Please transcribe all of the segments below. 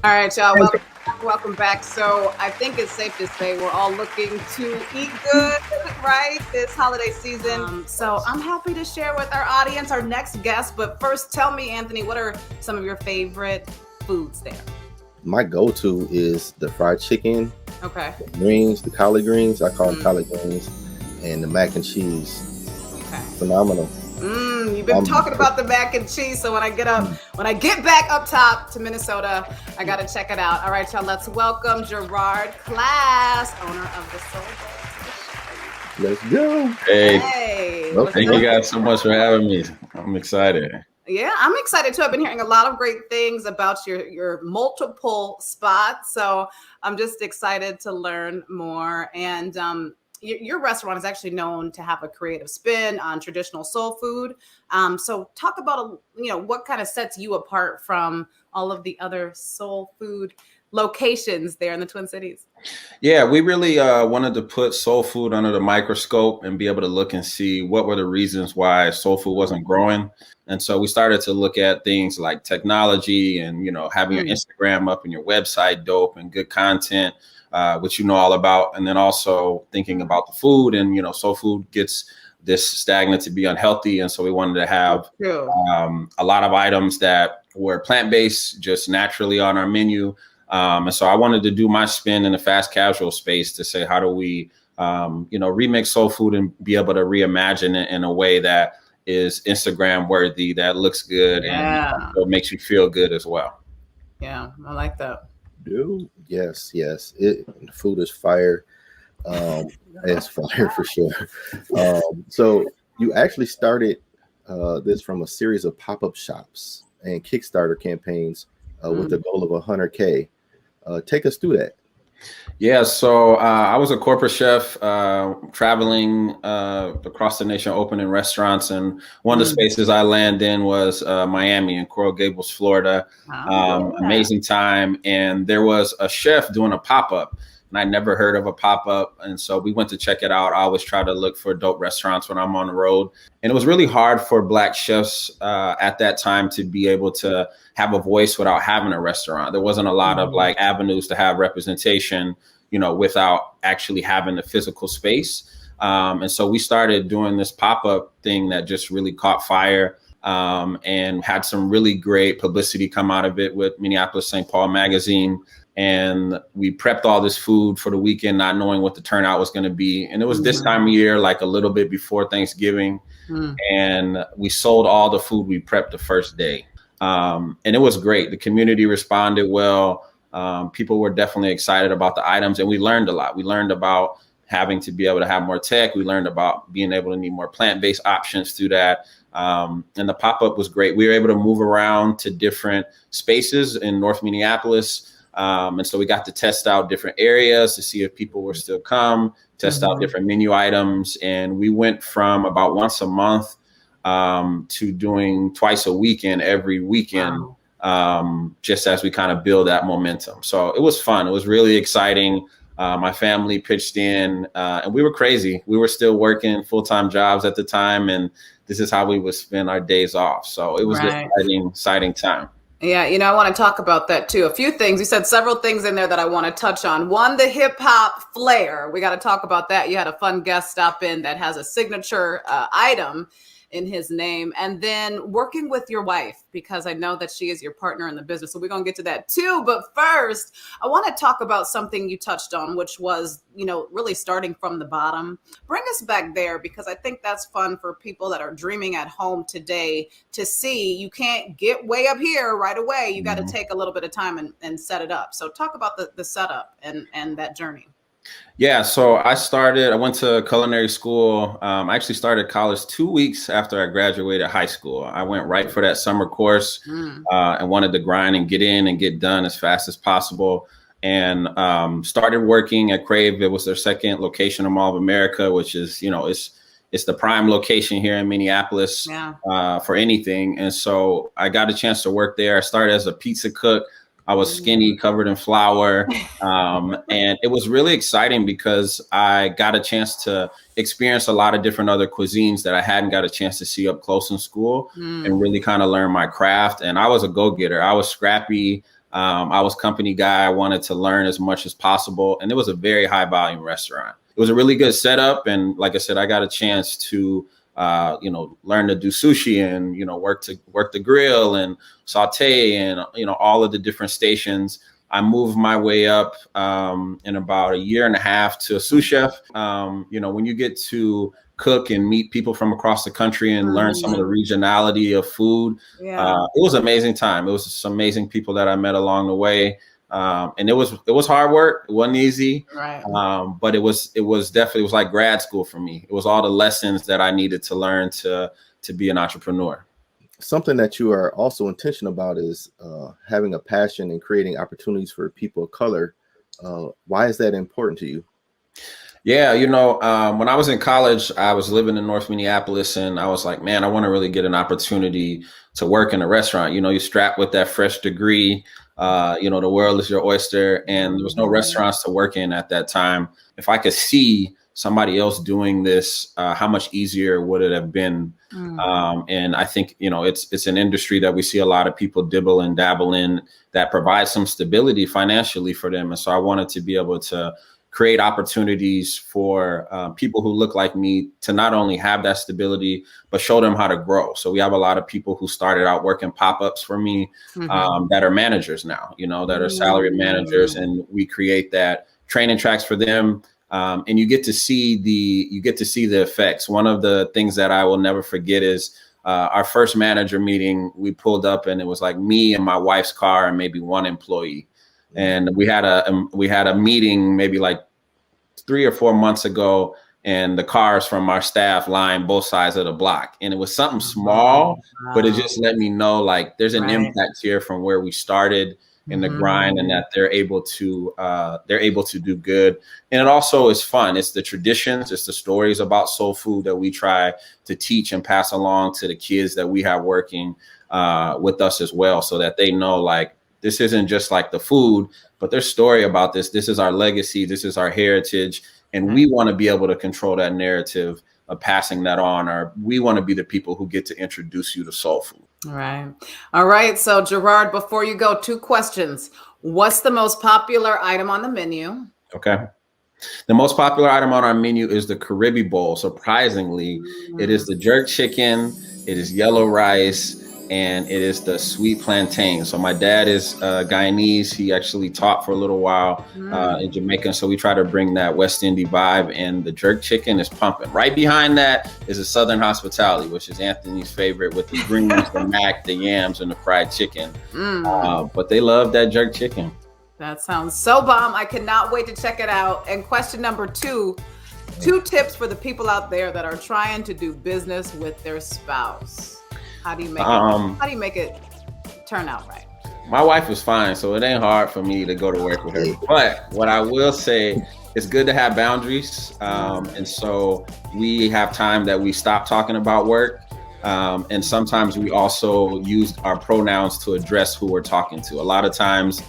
All right, y'all. Welcome back. So I think it's safe to say we're all looking to eat good, right? This holiday season. So I'm happy to share with our audience our next guest. But first, tell me, Anthony, what are some of your favorite foods there? My go-to is the fried chicken, Okay. the greens, the collard greens. I call them collard greens, and the mac and cheese. Okay. Phenomenal. You've been talking about the mac and cheese, so when I get back up top to Minnesota, I gotta check it out. All right, y'all, let's welcome Gerard Klass, owner of the Soul Bowl. Let's go. Hey, thank you guys so much for having me. I'm excited. Yeah, I'm excited too. I've been hearing a lot of great things about your multiple spots, so I'm just excited to learn more. And your restaurant is actually known to have a creative spin on traditional soul food. So talk about, what kind of sets you apart from all of the other soul food locations there in the Twin Cities. Yeah, we really wanted to put soul food under the microscope and be able to look and see what were the reasons why soul food wasn't growing. And so we started to look at things like technology and, having your Instagram up and your website dope and good content, which you know all about. And then also thinking about the food and, soul food gets this stagnant to be unhealthy. And so we wanted to have a lot of items that were plant-based just naturally on our menu. And so I wanted to do my spin in the fast casual space to say, how do we, remix soul food and be able to reimagine it in a way that is Instagram worthy, that looks good and makes you feel good as well. Yeah, I like that. Dude, yes. The food is fire. It's fire for sure. So you actually started this from a series of pop-up shops and Kickstarter campaigns with the goal of 100K. Take us through that. Yeah, so I was a corporate chef traveling across the nation, opening restaurants. And one of the spaces I landed in was Miami in Coral Gables, Florida. Amazing time. And there was a chef doing a pop-up. And I never heard of a pop-up. And so we went to check it out. I always try to look for dope restaurants when I'm on the road. And it was really hard for Black chefs at that time to be able to have a voice without having a restaurant. There wasn't a lot of avenues to have representation, without actually having the physical space. And so we started doing this pop-up thing that just really caught fire and had some really great publicity come out of it with Minneapolis St. Paul Magazine. And we prepped all this food for the weekend, not knowing what the turnout was going to be. And it was this time of year, like a little bit before Thanksgiving. And we sold all the food we prepped the first day. And it was great. The community responded well. People were definitely excited about the items. And we learned a lot. We learned about having to be able to have more tech. We learned about being able to need more plant-based options through that. And the pop-up was great. We were able to move around to different spaces in North Minneapolis. And so we got to test out different areas to see if people were still come, test out different menu items. And we went from about once a month to doing twice a weekend, every weekend, just as we kind of build that momentum. So it was fun. It was really exciting. My family pitched in and we were crazy. We were still working full-time jobs at the time. And this is how we would spend our days off. So it was an exciting time. Yeah, I want to talk about that too. A few things. You said several things in there that I want to touch on. One, the hip hop flair. We got to talk about that. You had a fun guest stop in that has a signature item in his name. And then working with your wife, because I know that she is your partner in the business. So we're going to get to that too. But first, I want to talk about something you touched on, which was, really starting from the bottom. Bring us back there, because I think that's fun for people that are dreaming at home today to see. You can't get way up here right away. You got to take a little bit of time and set it up. So talk about the setup and that journey. Yeah, so I went to culinary school. I actually started college 2 weeks after I graduated high school. I went right for that summer course and wanted to grind and get in and get done as fast as possible. And started working at Crave. It was their second location in Mall of America, which is, it's the prime location here in Minneapolis for anything. And so I got a chance to work there. I started as a pizza cook. I was skinny, covered in flour. And it was really exciting because I got a chance to experience a lot of different other cuisines that I hadn't got a chance to see up close in school and really kind of learn my craft. And I was a go-getter. I was scrappy. I was company guy. I wanted to learn as much as possible. And it was a very high volume restaurant. It was a really good setup. And like I said, I got a chance to, learn to do sushi and, work the grill and saute and, all of the different stations. I moved my way up in about a year and a half to a sous chef. When you get to cook and meet people from across the country and learn some of the regionality of food, it was an amazing time. It was some amazing people that I met along the way. And it was hard work. It wasn't easy, right. But it was like grad school for me. It was all the lessons that I needed to learn to be an entrepreneur. Something that you are also intentional about is having a passion and creating opportunities for people of color. Why is that important to you? Yeah, when I was in college, I was living in North Minneapolis, and I was like, man, I want to really get an opportunity to work in a restaurant. You're strapped with that fresh degree. The world is your oyster, and there was no restaurants to work in at that time. If I could see somebody else doing this, how much easier would it have been? And I think, it's an industry that we see a lot of people dibble and dabble in that provides some stability financially for them. And so I wanted to be able to create opportunities for people who look like me to not only have that stability, but show them how to grow. So we have a lot of people who started out working pop-ups for me that are managers now, that are salaried managers, and we create that training tracks for them. And you get to see the effects. One of the things that I will never forget is our first manager meeting. We pulled up and it was like me and my wife's car and maybe one employee. And we had a meeting maybe like 3 or 4 months ago, and the cars from our staff lined both sides of the block. And it was something small, but it just let me know like there's an impact here from where we started in the grind, and that they're able to do good. And it also is fun. It's the traditions, it's the stories about soul food that we try to teach and pass along to the kids that we have working with us as well, so that they know like this isn't just like the food, but there's story about this. This is our legacy. This is our heritage. And we want to be able to control that narrative of passing that on, or we want to be the people who get to introduce you to soul food. All right. So Gerard, before you go, 2 questions. What's the most popular item on the menu? Okay. The most popular item on our menu is the Caribbean bowl. Surprisingly, it is the jerk chicken. It is yellow rice. And it is the sweet plantain. So my dad is Guyanese. He actually taught for a little while in Jamaica. So we try to bring that West Indian vibe, and the jerk chicken is pumping. Right behind that is the Southern hospitality, which is Anthony's favorite, with the greens, the mac, the yams, and the fried chicken. But they love that jerk chicken. That sounds so bomb. I cannot wait to check it out. And question number 2, 2 tips for the people out there that are trying to do business with their spouse. How do you make it turn out right? My wife is fine, so it ain't hard for me to go to work with her. But what I will say, it's good to have boundaries. And so we have time that we stop talking about work. And sometimes we also use our pronouns to address who we're talking to. A lot of times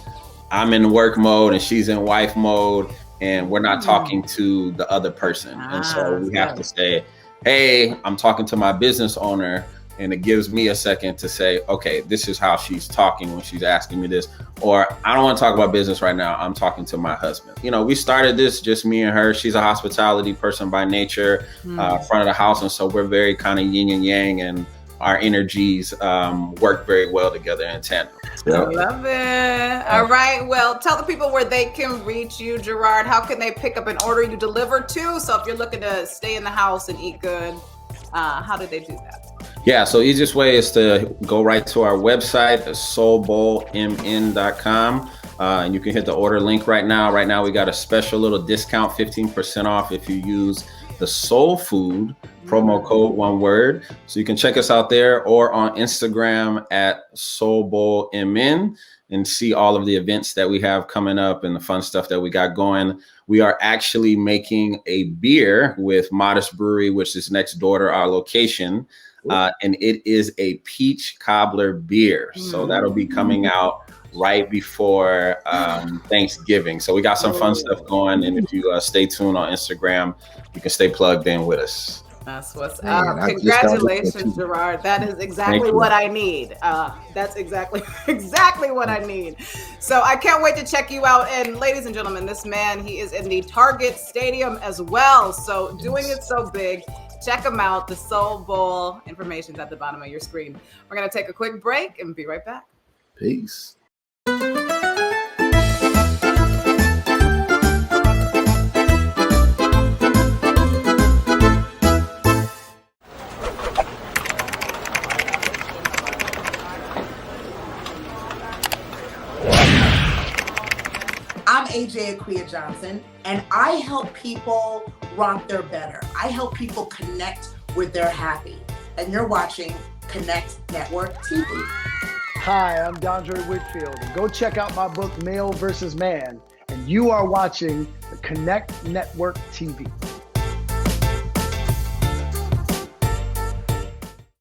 I'm in work mode and she's in wife mode, and we're not talking to the other person. And so we have to say, hey, I'm talking to my business owner. And it gives me a second to say, okay, this is how she's talking when she's asking me this. Or I don't want to talk about business right now. I'm talking to my husband. We started this just me and her. She's a hospitality person by nature, front of the house. And so we're very kind of yin and yang, and our energies work very well together in tandem. I love it. All right. Well, tell the people where they can reach you, Gerard. How can they pick up an order you deliver to? So if you're looking to stay in the house and eat good, how do they do that? Yeah, so easiest way is to go right to our website, soulbowlmn.com, and you can hit the order link right now. Right now, we got a special little discount, 15% off if you use the Soul Food promo code, one word. So you can check us out there, or on Instagram at soulbowlmn, and see all of the events that we have coming up and the fun stuff that we got going. We are actually making a beer with Modest Brewery, which is next door to our location. And it is a peach cobbler beer. So that'll be coming out right before Thanksgiving. So we got some fun stuff going. And if you stay tuned on Instagram, you can stay plugged in with us. That's what's Man, up. I just got one Congratulations, too. Gerard. That is exactly you. what I need. That's exactly what I need. So I can't wait to check you out. And ladies and gentlemen, this man, he is in the Target Stadium as well. So doing it so big. Check him out. The Soul Bowl information's at the bottom of your screen. We're going to take a quick break and be right back. Peace. I'm AJ Aquia Johnson, and I help people rock their better. I help people connect with their happy. And you're watching Connect Network TV. Hi, I'm Dondre Whitfield. And go check out my book, Male vs. Man. And you are watching the Connect Network TV.